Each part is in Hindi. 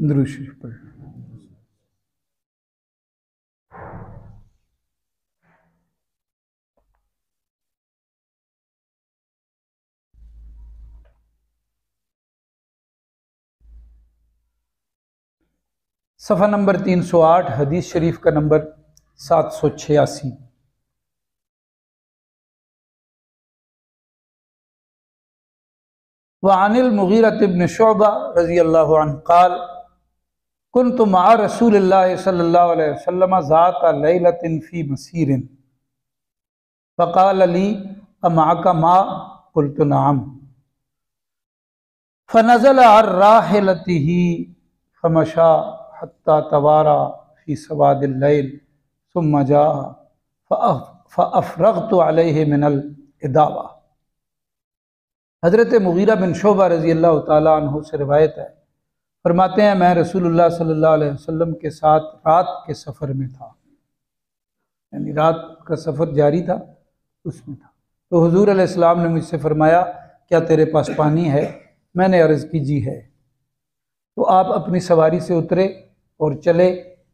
दुरूद शरीफ पढ़। सफ़ा नंबर 308, हदीस शरीफ का नंबर 786। वअनिल मुगीरत इब्न शुअबा रज़ियल्लाहु अन्हु क़ाल कुन्तु मअ रसूलिल्लाहि सल्लल्लाहु अलैहि वसल्लम ज़ाता लैलतिन फ़ी मसीरिन फ़क़ाल ली अमअक मा क़ुल्तु नअम फ़नज़ल अन राहिलतिही फ़मशा हत्ता तवारा फ़ी सवादिल लैल सुम्मा जाअ फ़अफ़रग़तु अलैहि मिनल इदावा। हज़रत मुगीरा बिन शुअबा रज़ी अल्लाह ताला अन्हु से रिवायत है, फरमाते हैं मैं रसूलुल्लाह सल्लल्लाहु अलैहि वसल्लम के साथ रात के सफ़र में था, यानी रात का सफ़र जारी था, उसमें था। तो हुज़ूर अलैहिस्सलाम ने मुझसे फरमाया क्या तेरे पास पानी है? मैंने अर्ज़ की जी है। तो आप अपनी सवारी से उतरे और चले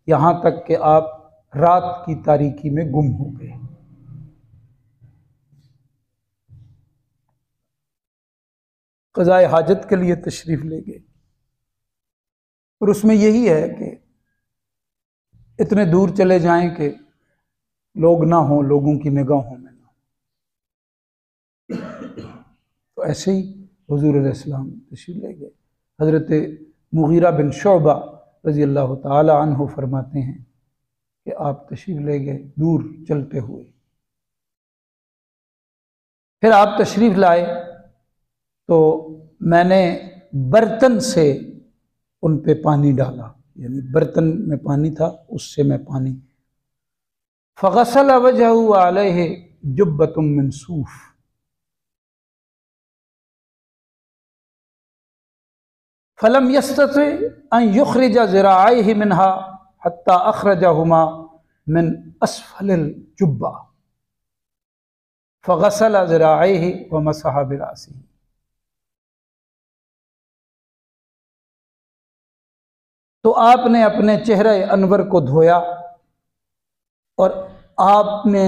यहाँ तक कि आप रात की तारीकी में गुम हो गए। क़ज़ाए हाजत के लिए तशरीफ़ ले गए, और उसमें यही है कि इतने दूर चले जाएं कि लोग ना हों, लोगों की निगाहों में ना हो। तो ऐसे ही हुज़ूर अलैहिस्सलाम तशरीफ़ ले गए। हज़रत मुगीरा बिन शुअबा रज़ी अल्लाह ताला अन्हु फरमाते हैं कि आप तशरीफ़ ले गए दूर चलते हुए, फिर आप तशरीफ़ लाए तो मैंने बर्तन से उन पे पानी डाला, यानी बर्तन में पानी था उससे मैं पानी। फ़ग़सल वजहू अलैहि जुब्बतुम मिन सूफ़, फ़लम यस्तति अन युख़रिज ज़िराअैहि मिनहा हत्ता अख़रजहुमा मिन अस्फ़लिल जुब्बा फ़ग़सल ज़िराअैहि व मसह बिरासिही। तो आपने अपने चेहरे अनवर को धोया और आपने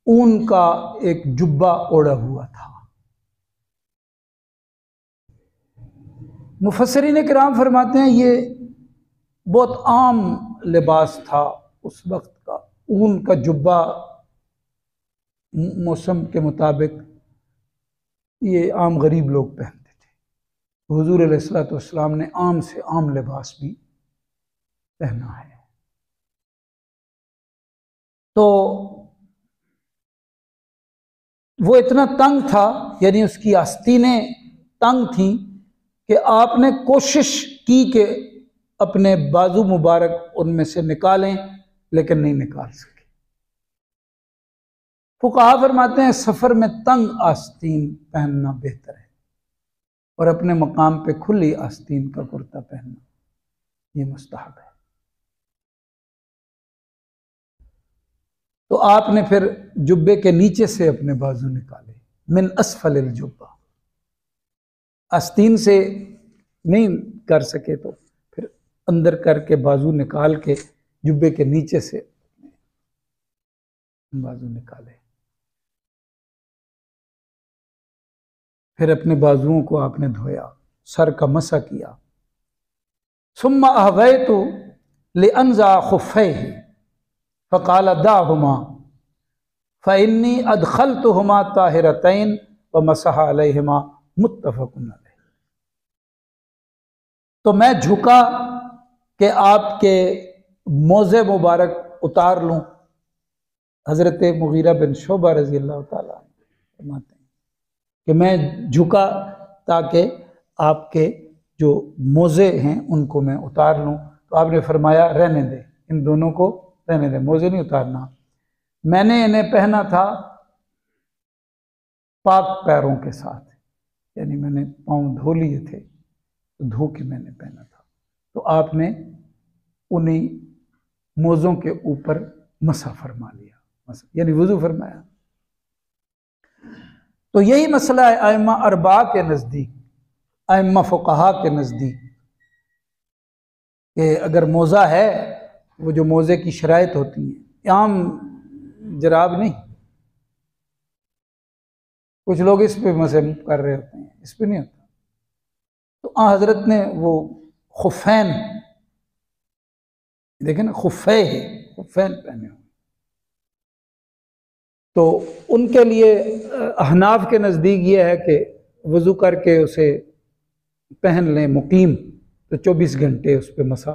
ऊन का एक जुब्बा ओढ़ा हुआ था। मुफस्सिरीन किराम फरमाते हैं ये बहुत आम लिबास था उस वक्त का, ऊन का जुब्बा मौसम के मुताबिक ये आम गरीब लोग पहनते थे। हुज़ूर अलैहिस्सलातु वस्सलाम ने आम से आम लिबास भी पहना है। तो वो इतना तंग था, यानी उसकी आस्तीनें तंग थीं कि आपने कोशिश की कि अपने बाजू मुबारक उनमें से निकालें, लेकिन नहीं निकाल सके। फुक़हा फरमाते हैं सफ़र में तंग आस्तीन पहनना बेहतर है और अपने मकाम पे खुली आस्तीन का कुर्ता पहनना ये मुस्तहब है। तो आपने फिर जुब्बे के नीचे से अपने बाजू निकाले, मिन अस्फलिल जुब्बा। आस्तीन से नहीं कर सके तो फिर अंदर करके बाजू निकाल के जुब्बे के नीचे से बाजू निकाले। फिर अपने बाजुओं को आपने धोया, सर का मसा किया। सुम्मा अहवैतु लिअन्ज़ा खुफ़ैहि फ़क़ाल दाहुमा फ़इन्नी अदख़लतुहुमा ताहिरतैन व मसह अलैहिमा मुत्तफ़क़ुन अलैह। तो मैं झुका कि आपके मोज़े मुबारक उतार लूँ। हज़रत मुगीरा बिन शुअबा रज़ी अल्लाह ताला फरमाते हैं कि मैं झुका ताकि आपके जो मोज़े हैं उनको मैं उतार लूँ। तो आपने फरमाया रहने दे, इन दोनों को रहने दे, मोज़े नहीं उतारना। मैंने इन्हें पहना था पाक पैरों के साथ, यानी मैंने पाँव धो लिए थे तो धो के मैंने पहना था। तो आपने उन्हीं मोज़ों के ऊपर मसा फरमा लिया, यानी वुज़ू फरमाया। तो यही मसला है आइम्मा अरबा के नज़दीक, आइम्मा फुक़हा के नज़दीक कि अगर मोज़ा है, वो जो मोज़े की शराइत होती हैं, आम जराब नहीं, कुछ लोग इस पे मसे कर रहे होते हैं, इस पे नहीं होता। तो हज़रत ने वो खुफ़ैन, देखें ना, खुफ़ैन पहने हुए। तो उनके लिए अहनाफ के नज़दीक ये है कि वज़ू करके उसे पहन लें मुकीम, तो 24 घंटे उस पर मसा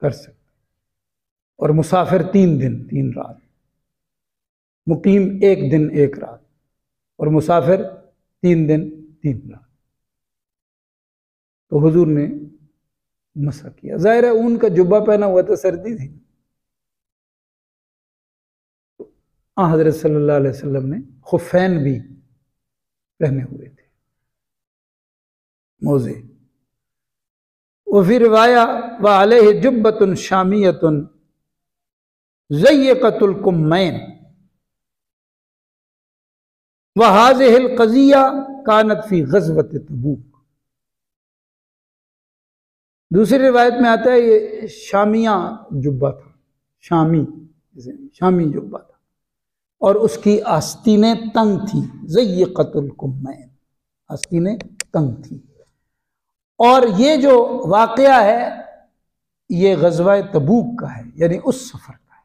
कर सकते। और मुसाफिर 3 दिन 3 रात, मुकीम 1 दिन 1 रात, और मुसाफिर 3 दिन 3 रात। तो हुजूर ने मसा किया। जाहिर है ऊन का जुब्बा पहना हुआ तो सर्दी थी। तो हज़रत सल्लल्लाहु अलैहि वसल्लम ने खुफ़ैन भी पहने हुए थे, मोज़े। वफ़ी रिवाया व अलैहि जुब्बतुन शामियतुन ज़य्यक़तुल कुम्मैन व हाज़िहिल क़ज़िया कानत फ़ी ग़ज़वत तबूक। दूसरी रिवायत में आता है ये शामिया जुब्बा था, शामी जुब्बा था, और उसकी आस्तीनें तंग थी। ज़य्यक़तुल कुम्मैन, आस्तीनें तंग थी। और ये जो वाक़या है ये ग़ज़वा तबूक का है, यानी उस सफ़र का है।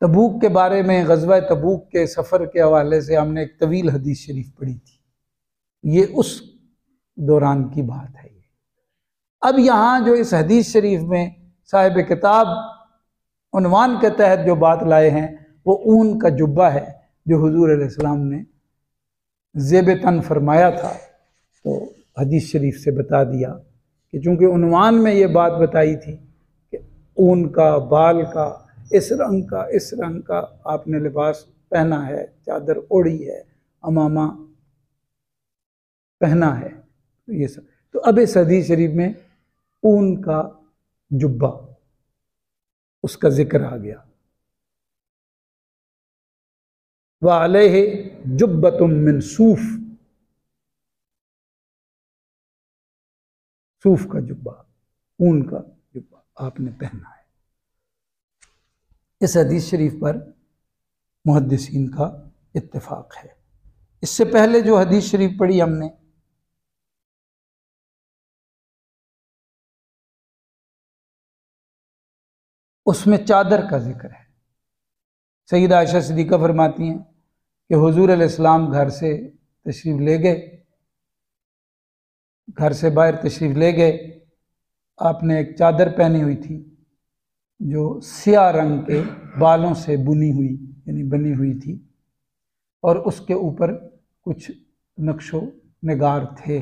तबूक के बारे में, ग़ज़वा तबूक के सफ़र के हवाले से हमने एक तवील हदीस शरीफ पढ़ी थी, ये उस दौरान की बात है। अब यहाँ जो इस हदीस शरीफ में साहिब किताब उन्वान के तहत जो बात लाए हैं वो ऊन का जुब्बा है जो हुजूर अलैहि सलाम ने ज़ेब तन फरमाया था। तो हदीस शरीफ से बता दिया कि चूँकि उन्वान में ये बात बताई थी कि ऊन का, बाल का, इस रंग का आपने लिबास पहना है, चादर ओढ़ी है, अमामा पहना है, तो ये सब। तो अब इस हदीस शरीफ में ऊन का जुब्बा, उसका जिक्र आ गया। व अलैहि जुब्बतुम मिन सूफ, सूफ का जुब्बा, ऊन का जुब्बा आपने पहना है। इस हदीस शरीफ पर मुहद्दिसीन का इत्तेफाक है। इससे पहले जो हदीस शरीफ पढ़ी हमने, उसमें चादर का जिक्र है। सईदा आयशा सिद्दीक़ा फरमाती हैं कि हुजूर अलैहिस्सलाम घर से तशरीफ़ ले गए, घर से बाहर तशरीफ़ ले गए। आपने एक चादर पहनी हुई थी जो स्याह रंग के बालों से बुनी हुई, यानी बनी हुई थी, और उसके ऊपर कुछ नक्शो निगार थे।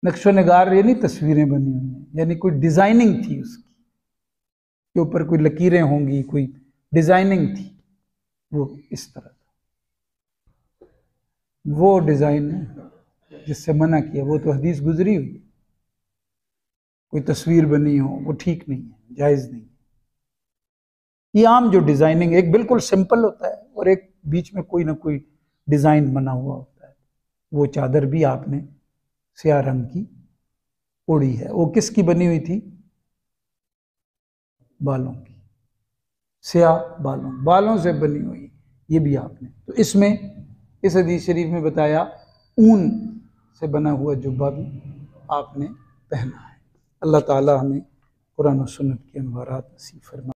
नक्शो निगार यानी तस्वीरें बनी हुई हैं, यानी कोई डिज़ाइनिंग थी, उसकी के ऊपर कोई लकीरें होंगी, कोई डिज़ाइनिंग थी। वो इस तरह था, वो डिज़ाइन जिससे मना किया, वो तो हदीस गुजरी हुई है। कोई तस्वीर बनी हो वो ठीक नहीं है, जायज़ नहीं है। ये आम जो डिज़ाइनिंग, एक बिल्कुल सिंपल होता है और एक बीच में कोई ना कोई डिज़ाइन बना हुआ होता है। वो चादर भी आपने स्याह रंग की ओढ़ी है। वो किसकी बनी हुई थी? बालों की, स्याह बालों से बनी हुई, ये भी आपने। तो इसमें इस हदीस शरीफ में बताया ऊन से बना हुआ जुब्बा भी आपने पहना है। अल्लाह ताला हमें कुरान और सुन्नत के अनवारात नसीब फरमाए।